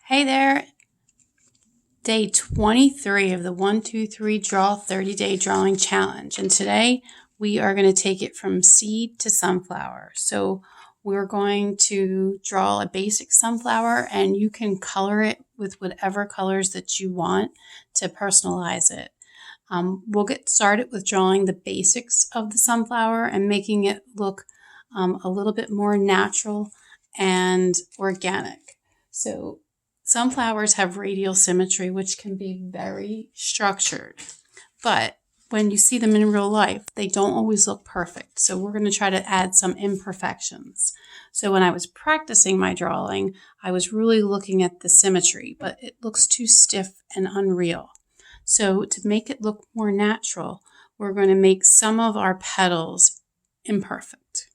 Hey there, day 23 of the 1-2-3 Draw 30-Day Drawing Challenge. And today we are going to take it from seed to sunflower. So we're going to draw a basic sunflower and you can color it with whatever colors that you want to personalize it. We'll get started with drawing the basics of the sunflower and making it look a little bit more natural and organic. So sunflowers have radial symmetry, which can be very structured, but when you see them in real life, they don't always look perfect. So we're going to try to add some imperfections. So when I was practicing my drawing, I was really looking at the symmetry, but it looks too stiff and unreal. So to make it look more natural, we're going to make some of our petals imperfect.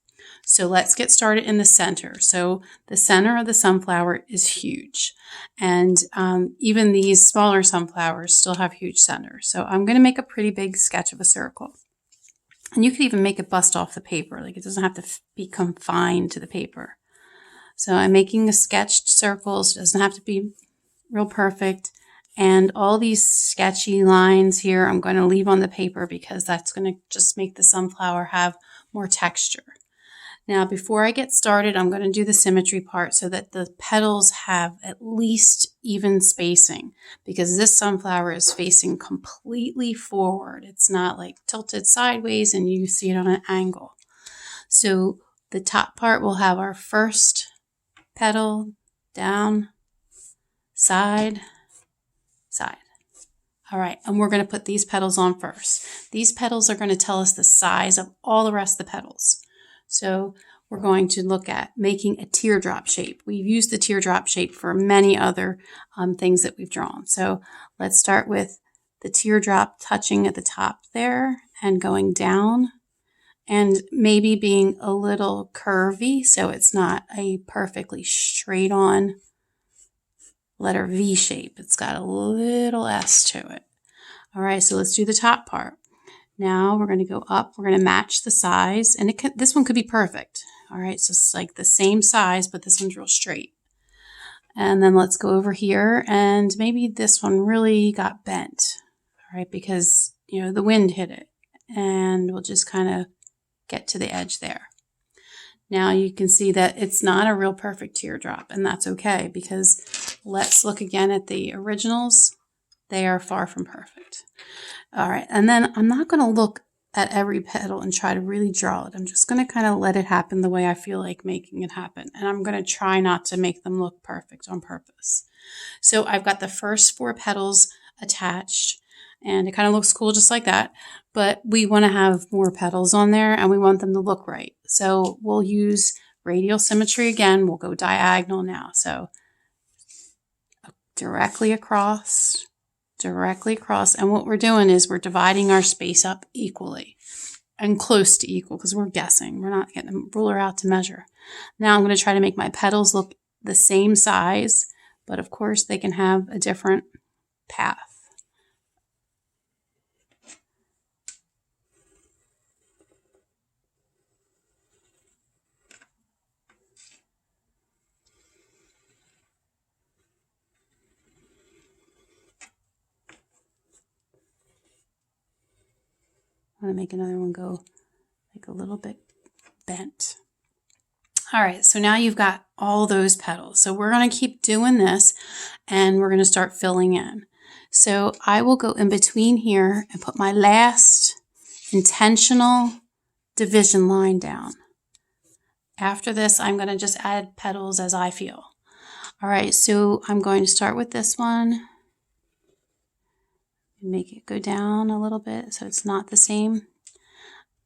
So let's get started in the center. So the center of the sunflower is huge. And even these smaller sunflowers still have huge centers. So I'm going to make a pretty big sketch of a circle. And you could even make it bust off the paper. Like it doesn't have to be confined to the paper. So I'm making a sketched circles. It doesn't have to be real perfect. And all these sketchy lines here, I'm going to leave on the paper because that's going to just make the sunflower have more texture. Now, before I get started, I'm going to do the symmetry part so that the petals have at least even spacing because this sunflower is facing completely forward. It's not like tilted sideways and you see it on an angle. So the top part will have our first petal down, side, side. All right, and we're going to put these petals on first. These petals are going to tell us the size of all the rest of the petals. So we're going to look at making a teardrop shape. We've used the teardrop shape for many other things that we've drawn. So let's start with the teardrop touching at the top there and going down and maybe being a little curvy so it's not a perfectly straight on letter V shape. It's got a little S to it. All right, so let's do the top part. Now we're going to go up. We're going to match the size, and this one could be perfect. All right, so it's like the same size, but this one's real straight. And then let's go over here, and maybe this one really got bent. All right, because the wind hit it, and we'll just kind of get to the edge there. Now you can see that it's not a real perfect teardrop, and that's okay because let's look again at the originals. They are far from perfect. All right, and then I'm not going to look at every petal and try to really draw it. I'm just going to kind of let it happen the way I feel like making it happen. And I'm going to try not to make them look perfect on purpose. So I've got the first 4 petals attached, and it kind of looks cool just like that. But we want to have more petals on there, and we want them to look right. So we'll use radial symmetry again. We'll go diagonal now. So directly across. And what we're doing is we're dividing our space up equally and close to equal because we're guessing. We're not getting a ruler out to measure. Now I'm going to try to make my petals look the same size, but of course they can have a different path. I'm going to make another one go like a little bit bent. All right, so now you've got all those petals. So we're going to keep doing this and we're going to start filling in. So I will go in between here and put my last intentional division line down. After this, I'm going to just add petals as I feel. All right, so I'm going to start with this one. Make it go down a little bit so it's not the same.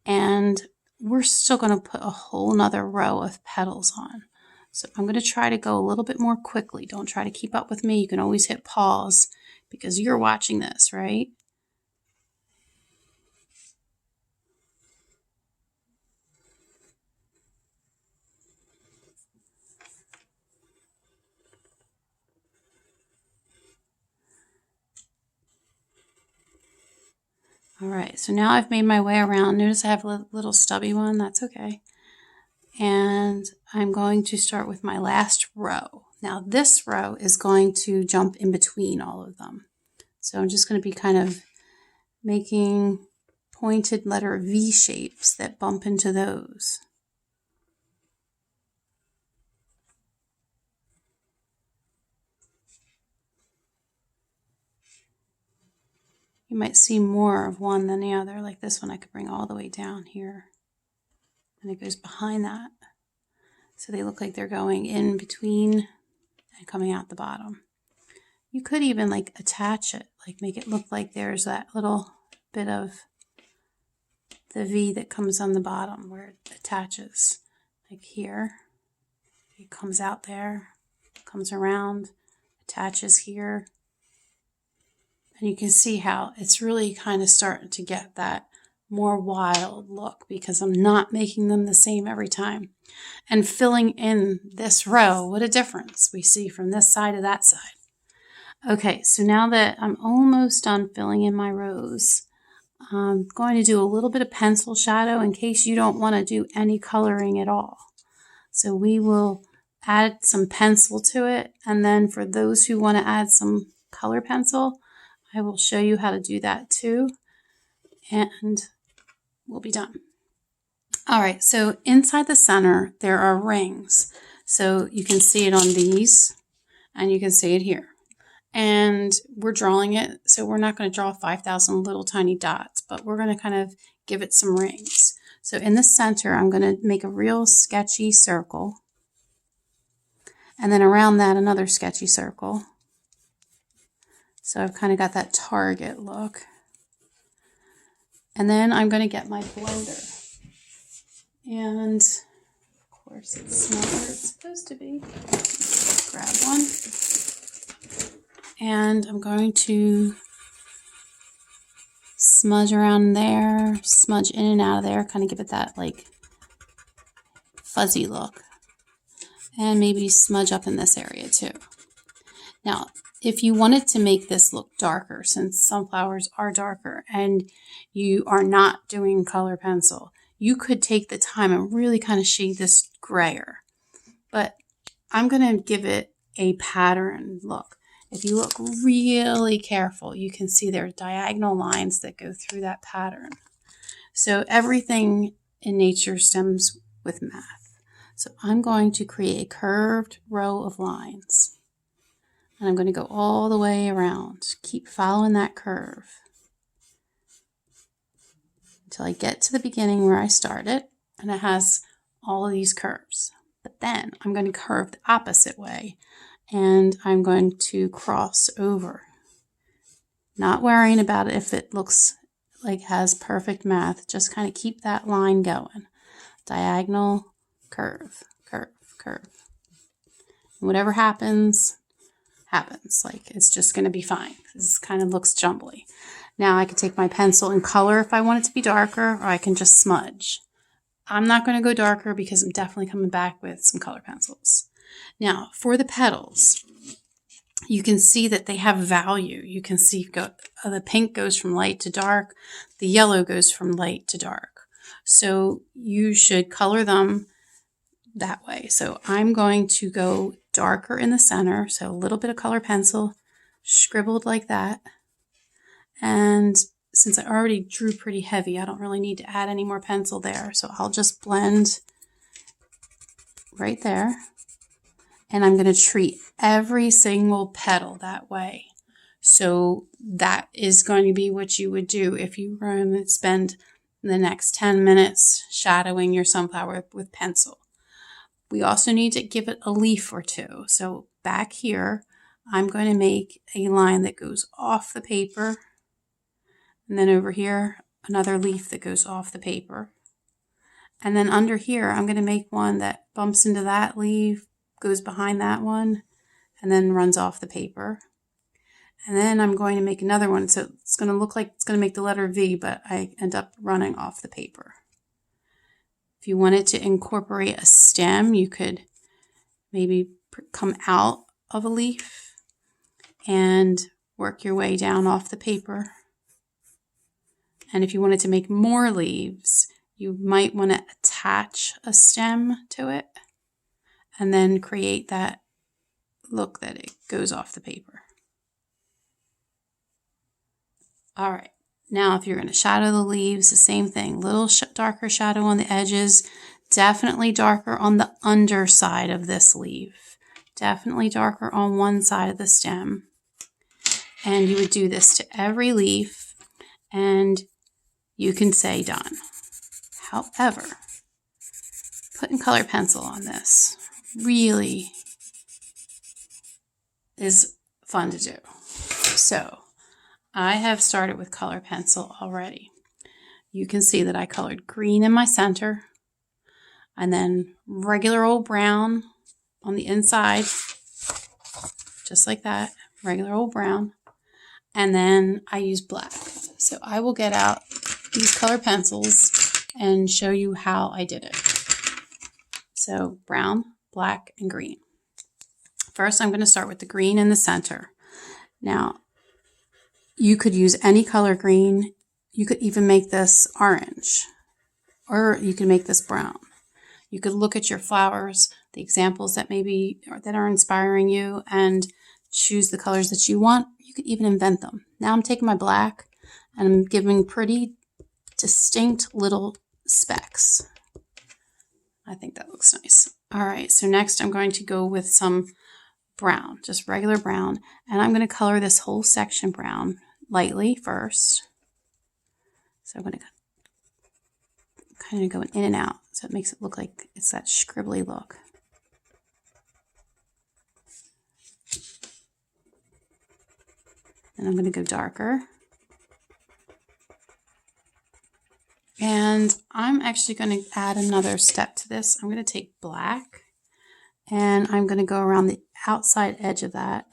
And we're still going to put a whole nother row of petals on. So I'm going to try to go a little bit more quickly. Don't try to keep up with me. You can always hit pause because you're watching this, right? All right, so now I've made my way around. Notice I have a little stubby one. That's okay. And I'm going to start with my last row. Now this row is going to jump in between all of them. So I'm just going to be kind of making pointed letter V shapes that bump into those. You might see more of one than the other, like this one I could bring all the way down here. And it goes behind that. So they look like they're going in between and coming out the bottom. You could even like attach it, like make it look like there's that little bit of the V that comes on the bottom where it attaches. Like here, it comes out there, comes around, attaches here. And you can see how it's really kind of starting to get that more wild look because I'm not making them the same every time. And filling in this row, what a difference we see from this side to that side. Okay, so now that I'm almost done filling in my rows, I'm going to do a little bit of pencil shadow in case you don't want to do any coloring at all. So we will add some pencil to it, and then for those who want to add some color pencil, I will show you how to do that too, and we'll be done. All right, so inside the center, there are rings. So you can see it on these, and you can see it here. And we're drawing it, so we're not going to draw 5,000 little tiny dots, but we're going to kind of give it some rings. So in the center, I'm going to make a real sketchy circle. And then around that, another sketchy circle. So I've kind of got that target look. And then I'm going to get my blender. And of course, it's not where it's supposed to be. Grab one. And I'm going to smudge around there, smudge in and out of there, kind of give it that like fuzzy look. And maybe smudge up in this area too. Now, if you wanted to make this look darker, since sunflowers are darker and you are not doing color pencil, you could take the time and really kind of shade this grayer. But I'm going to give it a pattern look. If you look really careful, you can see there are diagonal lines that go through that pattern. So everything in nature stems with math. So I'm going to create a curved row of lines. And I'm going to go all the way around. Keep following that curve until I get to the beginning where I started, and it has all of these curves. But then I'm going to curve the opposite way, and I'm going to cross over. Not worrying about it if it looks like it has perfect math. Just kind of keep that line going. Diagonal, curve, curve, curve. And whatever happens, happens. Like it's just going to be fine. This kind of looks jumbly. Now I can take my pencil and color if I want it to be darker, or I can just smudge. I'm not going to go darker because I'm definitely coming back with some color pencils. Now for the petals, you can see that they have value. You can see the pink goes from light to dark. The yellow goes from light to dark. So you should color them that way. So I'm going to go darker in the center. So a little bit of color pencil scribbled like that. And since I already drew pretty heavy, I don't really need to add any more pencil there. So I'll just blend right there. And I'm going to treat every single petal that way. So that is going to be what you would do if you were going to spend the next 10 minutes shadowing your sunflower with pencil. We also need to give it a leaf or two. So back here, I'm going to make a line that goes off the paper. And then over here, another leaf that goes off the paper. And then under here, I'm going to make one that bumps into that leaf, goes behind that one, and then runs off the paper. And then I'm going to make another one. So it's going to look like it's going to make the letter V, but I end up running off the paper. If you wanted to incorporate a stem, you could maybe come out of a leaf and work your way down off the paper. And if you wanted to make more leaves, you might want to attach a stem to it and then create that look that it goes off the paper. All right, now if you're going to shadow the leaves, the same thing, little darker shadow on the edges, definitely darker on the underside of this leaf, definitely darker on one side of the stem. And you would do this to every leaf and you can say done. However, putting color pencil on this really is fun to do. So I have started with color pencil already. You can see that I colored green in my center and then regular old brown on the inside, just like that, regular old brown. And then I use black. So I will get out these color pencils and show you how I did it. So brown, black, and green. First, I'm going to start with the green in the center. Now, you could use any color green. You could even make this orange, or you could make this brown. You could look at your flowers, the examples that that are inspiring you, and choose the colors that you want. You could even invent them. Now I'm taking my black and I'm giving pretty distinct little specks. I think that looks nice. All right, so next I'm going to go with some brown, just regular brown, and I'm going to color this whole section brown lightly first. So I'm going to kind of go in and out so it makes it look like it's that scribbly look. And I'm going to go darker. And I'm actually going to add another step to this. I'm going to take black and I'm going to go around the outside edge of that.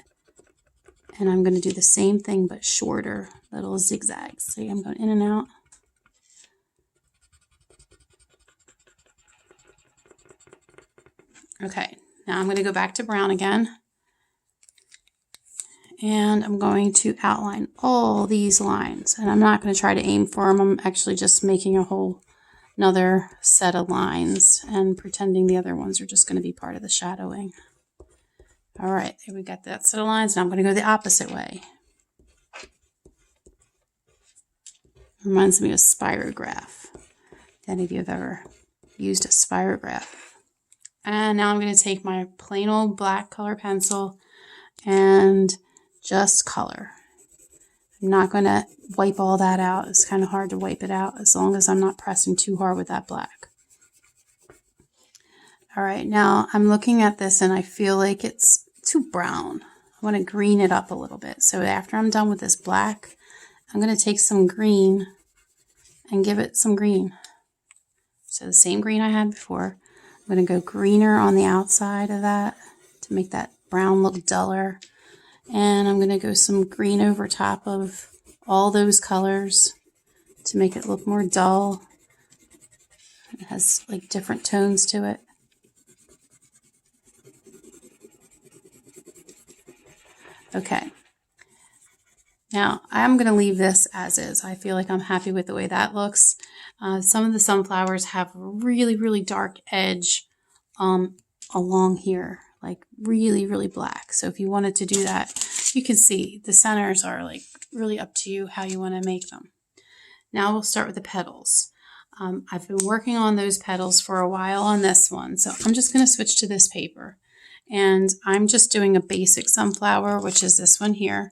And I'm going to do the same thing but shorter little zigzags. See, I'm going in and out. Okay, now I'm going to go back to brown again. And I'm going to outline all these lines. And I'm not going to try to aim for them. I'm actually just making another set of lines and pretending the other ones are just going to be part of the shadowing. All right, here we got that set of lines. Now I'm going to go the opposite way. Reminds me of spirograph. If any of you have ever used a spirograph. And now I'm going to take my plain old black color pencil and just color. I'm not going to wipe all that out. It's kind of hard to wipe it out as long as I'm not pressing too hard with that black. All right, now I'm looking at this and I feel like it's too brown. I want to green it up a little bit. So after I'm done with this black, I'm going to take some green and give it some green. So the same green I had before. I'm going to go greener on the outside of that to make that brown look duller. And I'm going to go some green over top of all those colors to make it look more dull. It has like different tones to it. Okay. Now I'm going to leave this as is. I feel like I'm happy with the way that looks. Some of the sunflowers have really, really dark edge along here. Like really, really black. So if you wanted to do that, you can see the centers are like really up to you how you want to make them. Now we'll start with the petals. I've been working on those petals for a while on this one. So I'm just going to switch to this paper. And I'm just doing a basic sunflower, which is this one here.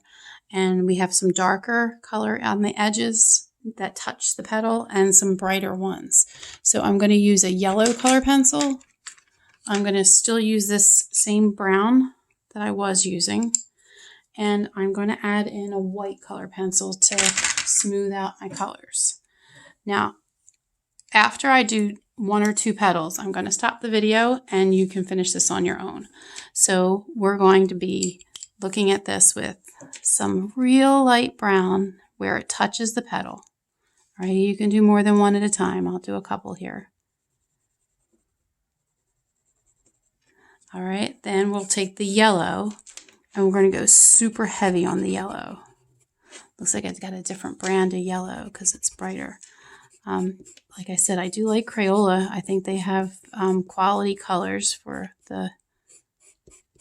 And we have some darker color on the edges that touch the petal and some brighter ones. So I'm going to use a yellow color pencil. I'm going to still use this same brown that I was using. And I'm going to add in a white color pencil to smooth out my colors. Now, after I do one or two petals, I'm going to stop the video and you can finish this on your own. So we're going to be looking at this with some real light brown where it touches the petal. All right, you can do more than one at a time. I'll do a couple here. All right, then we'll take the yellow and we're going to go super heavy on the yellow. Looks like I've got a different brand of yellow because it's brighter. Like I said, I do like Crayola. I think they have quality colors for the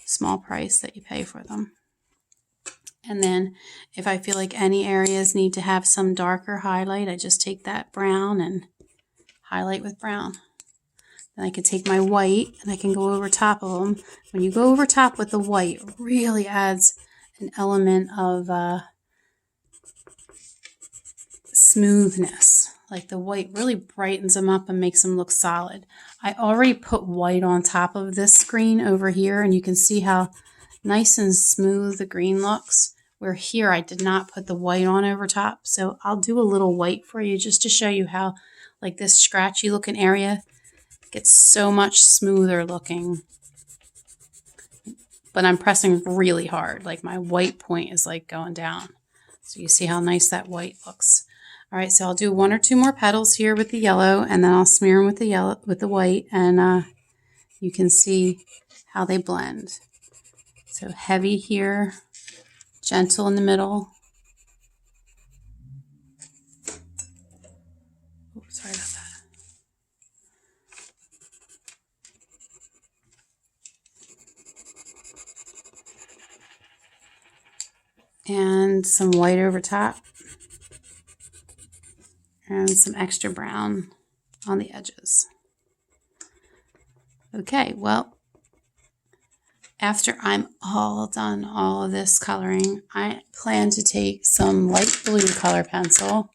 small price that you pay for them. And then if I feel like any areas need to have some darker highlight, I just take that brown and highlight with brown. Then I can take my white and I can go over top of them. When you go over top with the white, it really adds an element of smoothness. Like the white really brightens them up and makes them look solid. I already put white on top of this screen over here, and you can see how nice and smooth the green looks. Where here I did not put the white on over top. So I'll do a little white for you just to show you how like this scratchy looking area gets so much smoother looking. But I'm pressing really hard. Like my white point is like going down. So you see how nice that white looks. All right, so I'll do 1 or 2 more petals here with the yellow, and then I'll smear them with the yellow, with the white, and you can see how they blend. So heavy here, gentle in the middle. Oops, sorry about that. And some white over top. And some extra brown on the edges. Okay, well, after I'm all done all of this coloring, I plan to take some light blue color pencil,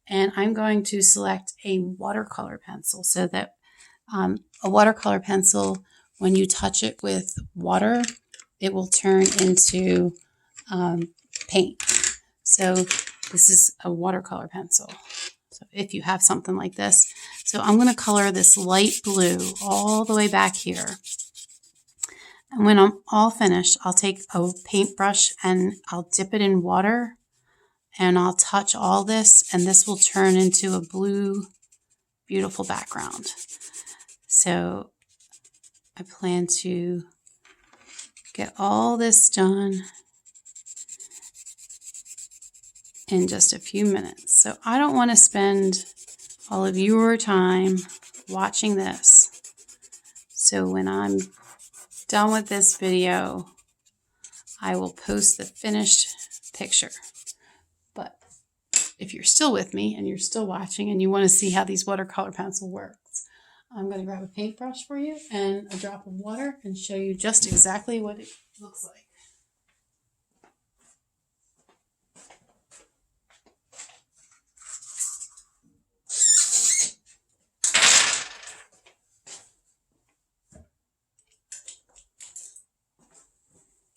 and I'm going to select a watercolor pencil so that a watercolor pencil, when you touch it with water, it will turn into paint. So this is a watercolor pencil. So if you have something like this. So I'm going to color this light blue all the way back here. And when I'm all finished, I'll take a paintbrush and I'll dip it in water and I'll touch all this, and this will turn into a blue, beautiful background. So I plan to get all this done in just a few minutes. So I don't want to spend all of your time watching this. So when I'm done with this video, I will post the finished picture. But if you're still with me and you're still watching and you want to see how these watercolor pencil works, I'm going to grab a paintbrush for you and a drop of water and show you just exactly what it looks like.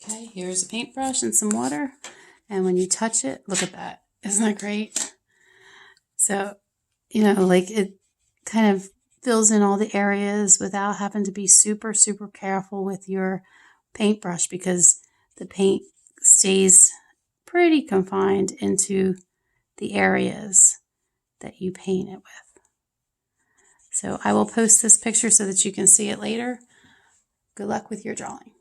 Okay, here's a paintbrush and some water. And when you touch it, look at that. Isn't that great? So, you know, like it kind of fills in all the areas without having to be super, super careful with your paintbrush, because the paint stays pretty confined into the areas that you paint it with. So I will post this picture so that you can see it later. Good luck with your drawing.